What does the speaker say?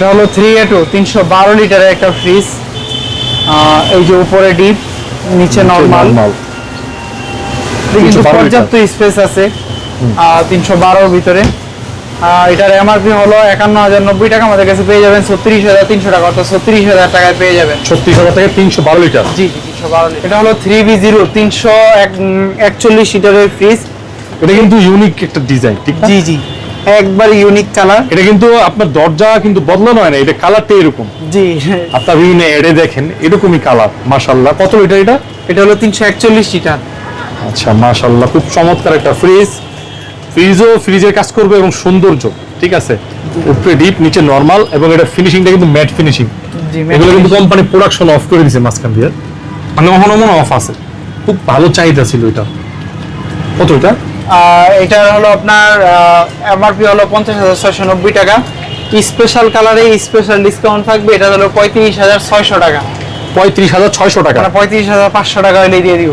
এটা হলো 3A2 312 লিটারের একটা ফ্রিজ। এই যে উপরে ডিপ, নিচে নরমাল। কিন্তু পর্যাপ্ত স্পেস আছে 312 এর ভিতরে। এটার এমআরপি হলো 51090 টাকা, আমাদের কাছে পেয়ে যাবেন 36300 টাকা, অর্থাৎ 36000 টাকায় পেয়ে যাবেন। 36000 টাকায় 312 লিটার। জি 312 লিটার। এটা হলো 3V0 341 লিটারের ফ্রিজ। এটা কিন্তু ইউনিক একটা ডিজাইন, ঠিক না? জি জি, একবার ইউনিক কালার। এটা কিন্তু আপনার দরজা কিন্তু বদলানো হয় না, এটা কালারটা এরকম। জি, আপনার বিভিন্ন এডে দেখেন এরকমই কালার। মাশাআল্লাহ, কত লিটার এটা? এটা হলো 341 লিটার। আচ্ছা, মাশাআল্লাহ, খুব চমৎকার একটা ফ্রিজ। ফ্রিজের কাজ করবে এবং সৌন্দর্য, ঠিক আছে। উপরে ডিপ, নিচে নরমাল, এবং এটা ফিনিশিংটা কিন্তু ম্যাট ফিনিশিং। জি, এগুলো কিন্তু কোম্পানি প্রোডাকশন অফ করে দিয়েছে মাঝখান দিয়ে, মানে মনে অফ আছে। খুব ভালো চাহিদা ছিল এটা। কত এটা? এটা হলো আপনার এমআরপি হলো 50690 টাকা। স্পেশাল কালারে স্পেশাল ডিসকাউন্ট থাকবে, এটা হলো 35600 টাকা। 35600 টাকা, 35500 টাকা হলে দিয়ে দিব।